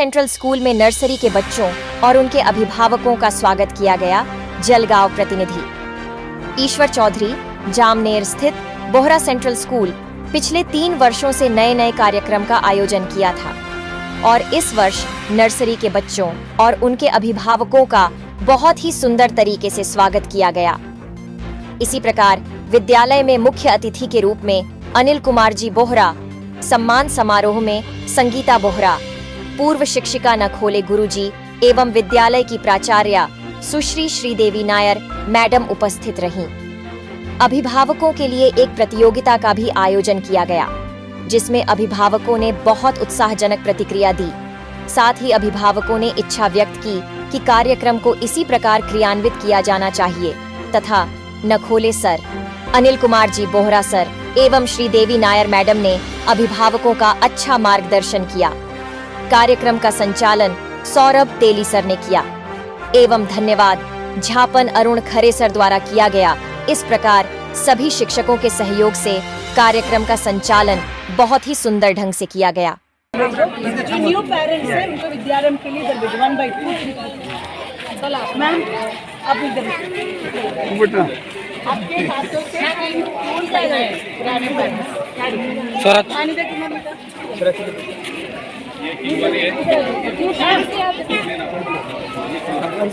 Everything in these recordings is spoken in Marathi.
सेंट्रल स्कूल में नर्सरी के बच्चों और उनके अभिभावकों का स्वागत किया गया। जलगांव प्रतिनिधि ईश्वर चौधरी। जामनेर स्थित बोहरा सेंट्रल स्कूल पिछले 3 वर्षों से नए कार्यक्रम का आयोजन किया था और इस वर्ष नर्सरी के बच्चों और उनके अभिभावकों का बहुत ही सुंदर तरीके से स्वागत किया गया। इसी प्रकार विद्यालय में मुख्य अतिथि के रूप में अनिल कुमार जी बोहरा, सम्मान समारोह में संगीता बोहरा, पूर्व शिक्षिका नखोले गुरुजी एवं विद्यालय की प्राचार्य सुश्री श्रीदेवी नायर मैडम उपस्थित रहीं। अभिभावकों के लिए एक प्रतियोगिता का भी आयोजन किया गया, जिसमें अभिभावकों ने बहुत उत्साहजनक प्रतिक्रिया दी। साथ ही अभिभावकों ने इच्छा व्यक्त की कि कार्यक्रम को इसी प्रकार क्रियान्वित किया जाना चाहिए तथा नखोले सर, अनिल कुमार जी बोहरा सर एवं श्रीदेवी नायर मैडम ने अभिभावकों का अच्छा मार्गदर्शन किया। कार्यक्रम का संचालन सौरभ तेली सर ने किया एवं धन्यवाद झापन अरुण खरे सर द्वारा किया गया। इस प्रकार सभी शिक्षकों के सहयोग से कार्यक्रम का संचालन बहुत ही सुंदर ढंग से किया गया। न्यू पेरेंट्स है, उनको विद्यालय के लिए इधर भिजवान भाई मैम आप इधर बेटा आपके हाथों से स्कूल का है पानी दे तुम्हारे बेटा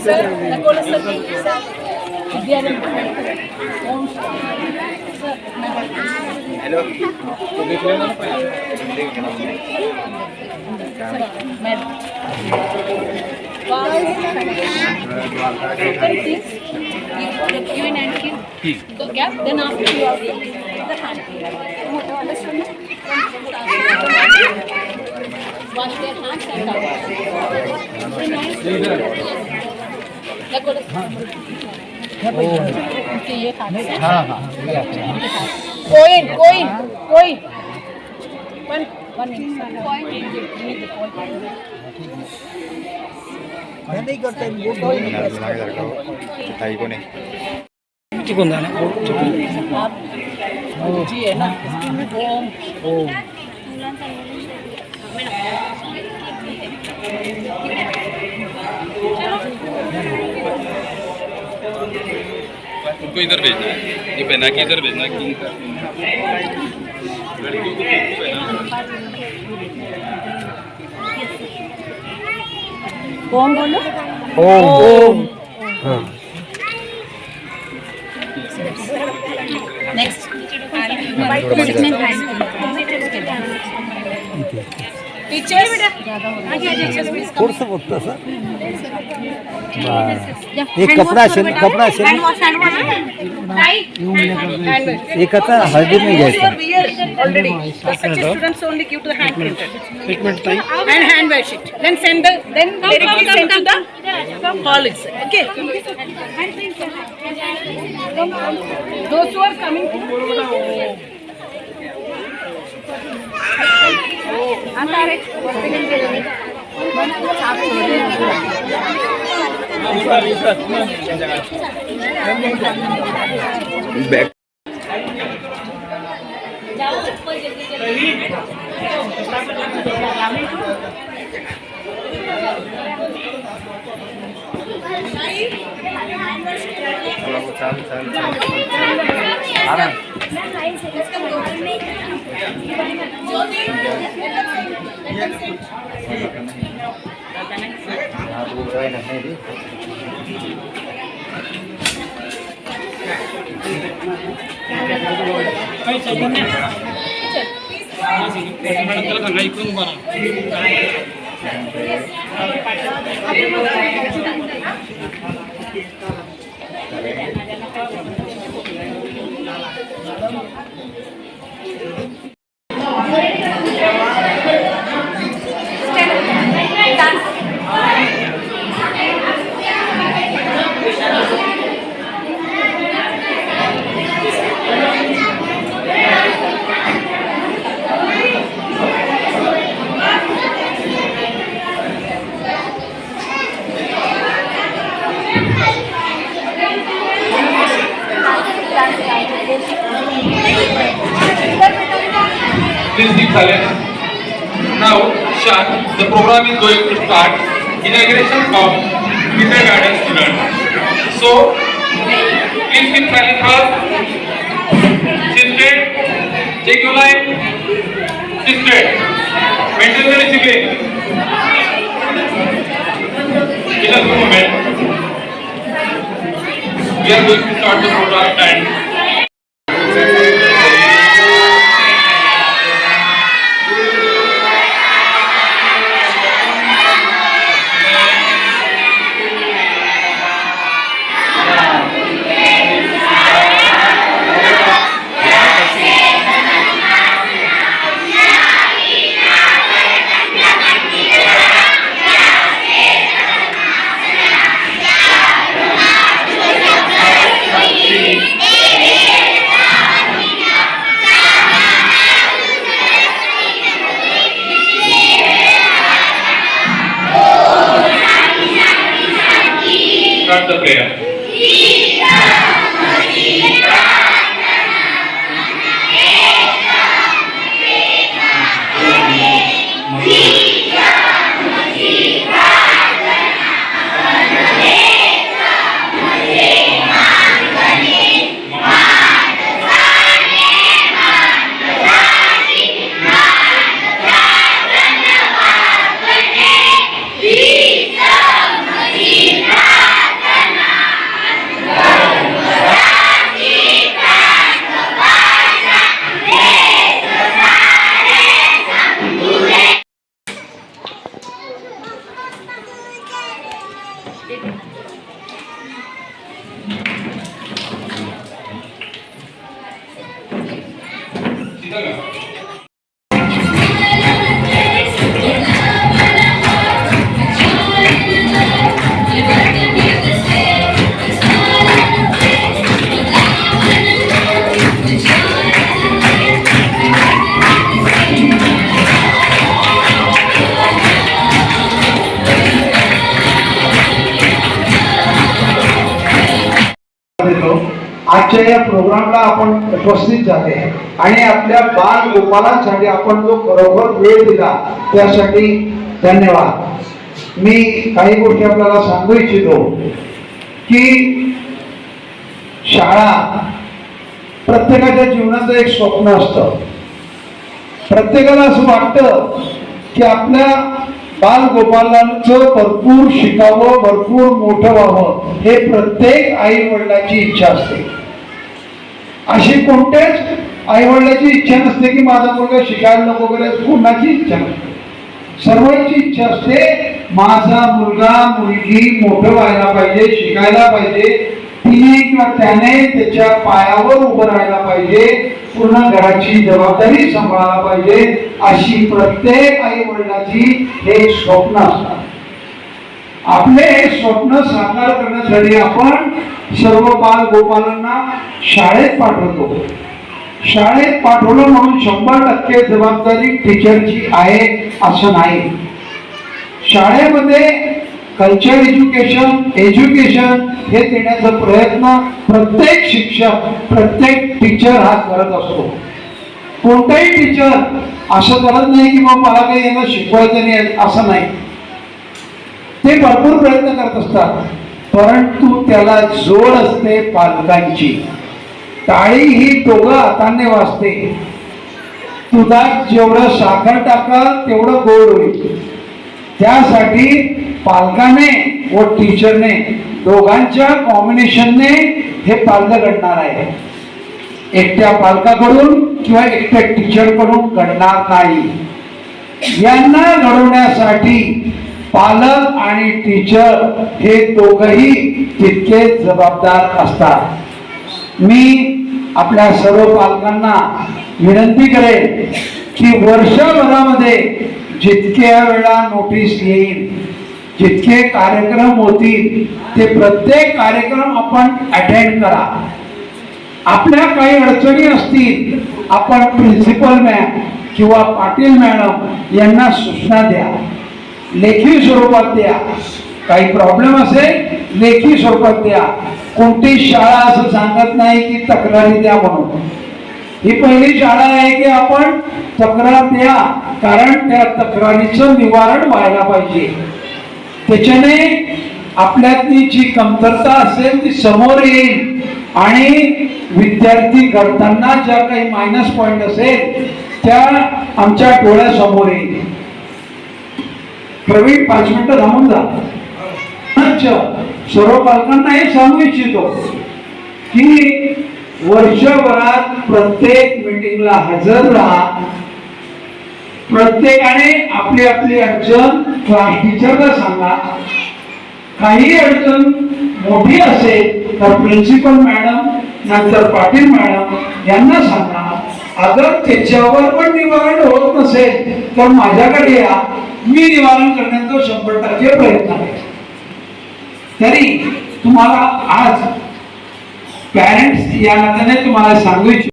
सर नकोला सर विद्यालय हेलो तो देख लेना ना तो gap then after you are the hand wash their hands and ये खाने से कोई नहीं करते जी है ना उनको इधर भेजना है, ये पहना के इधर भेजना है। लड़कियों को ओम बोलो ओम। नेक्स्ट टीचर कोर्स होता सर एक कपड़ा एक आता हळदी में घ्यायचा already students only give to the hand printed and hand wash it, then send the directly send to the hall itself. Okay, those who are coming back Now Akshan, the program is going to start inauguration of kindergarten students. So, please keep silent first. Sit, take your line. Sit straight. Maintain the discipline. In a moment, we are going to start the program and start the prayer. आजच्या या प्रोग्रामला आपण उपस्थित झाले आणि आपल्या बाल गोपालांसाठी आपण जो खरोखर वेळ दिला त्यासाठी धन्यवाद। मी काही गोष्टी आपल्याला सांगू इच्छितो की शाळा प्रत्येकाच्या जीवनाचं एक स्वप्न असतं। प्रत्येकाला असं वाटतं की आपल्या बाल गोपालांचं भरपूर शिकावं, भरपूर मोठं व्हावं, हे प्रत्येक आई वडिलांची इच्छा असते। अशी कोणत्याच आई वडिलांची इच्छा नसते की माझा मुलगा शिकायला नको वगैरे, कोणाची इच्छा नसते। सर्वांची इच्छा असते माझा मुलगा मुलगी मोठं व्हायला पाहिजे, शिकायला पाहिजे, तिने किंवा त्याने त्याच्या पायावर उभं राहायला पाहिजे, पूर्ण घराची जबाबदारी सांभाळायला पाहिजे, अशी प्रत्येक आई वडिलांची हे स्वप्न असतात। आपले हे स्वप्न साकार करण्यासाठी आपण सर्व बाल गोपालांना शाळेत पाठवतो। शाळेत पाठवलं म्हणून 100% जबाबदारी टीचरची आहे असं नाही। शाळेमध्ये कल्चर एज्युकेशन हे देण्याचा प्रयत्न प्रत्येक शिक्षक, प्रत्येक टीचर हा करत असतो। कोणताही टीचर असं करत नाही की मग मला काही यांना शिकवायचं नाही असं नाही, ते भरपूर प्रयत्न करत असतात, परंतु त्याला जोड असते पालकांची। टाळी ही दोघं हाताने वाजते, दुधात जेवढं साखर टाकाल तेवढं गोड होईल। त्यासाठी पालकाने व टीचरने दोघांच्या कॉम्बिनेशनने हे पालक घडणार आहे। एकट्या पालकाकडून किंवा एकट्या टीचरकडून घडणार नाही। यांना घडवण्यासाठी पालक आणि टीचर हे दोघंही तितके जबाबदार असतात। मी आपल्या सर्व पालकांना विनंती करेन की वर्षभरामध्ये जितक्या वेळा नोटीस येईल, जितके कार्यक्रम होतील, ते प्रत्येक कार्यक्रम आपण अटेंड करा। आपल्या काही अडचणी असतील, आपण प्रिन्सिपल मॅम किंवा पाटील मॅडम यांना सूचना द्या, लेखी स्वरूपात द्या। काही प्रॉब्लेम असेल लेखी स्वरूपात द्या। कोणती शाळा असं सांगत नाही की तक्रारी द्या म्हणून, ही पहिली शाळा आहे की आपण तक्रार द्या, कारण त्या तक्रारीचं निवारण व्हायला पाहिजे. त्याच्याने आपल्यातली जी कमतरता असेल ती समोर येईल आणि विद्यार्थी घडताना ज्या काही मायनस पॉइंट असेल त्या आमच्या डोळ्यासमोर येईल. प्रवीण 5 मिनिटं थांबून जा. सर्व पालकांना हे सांगू इच्छितो की वर्षभरात प्रत्येक मीटिंगला हजर राहा. प्रत्येकाने आपली आपली अडचण क्लास टीचरला सांगा. काही अडचण मोठी असेल तर प्रिन्सिपल मॅडम नंतर पाटील मॅडम यांना सांगा. अगर त्याच्यावर पण निवारण होत नसेल तर माझ्याकडे या, मी निवारण करण्याचा 100% प्रयत्न करेन. तरी तुम्हाला आज पॅरेंट्स या नात्याने तुम्हाला सांगू इच्छितो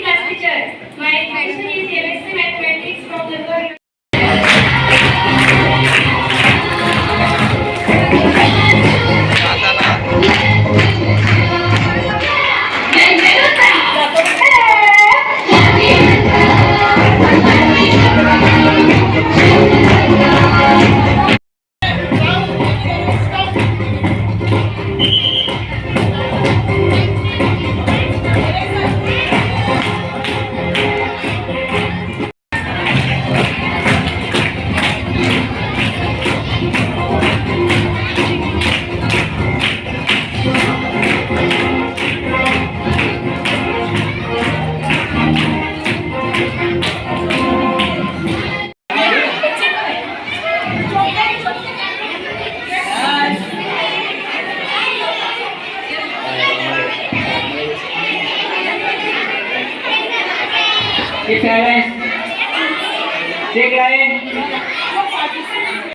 class teacher. My question is MSc Mathematics from the Take line.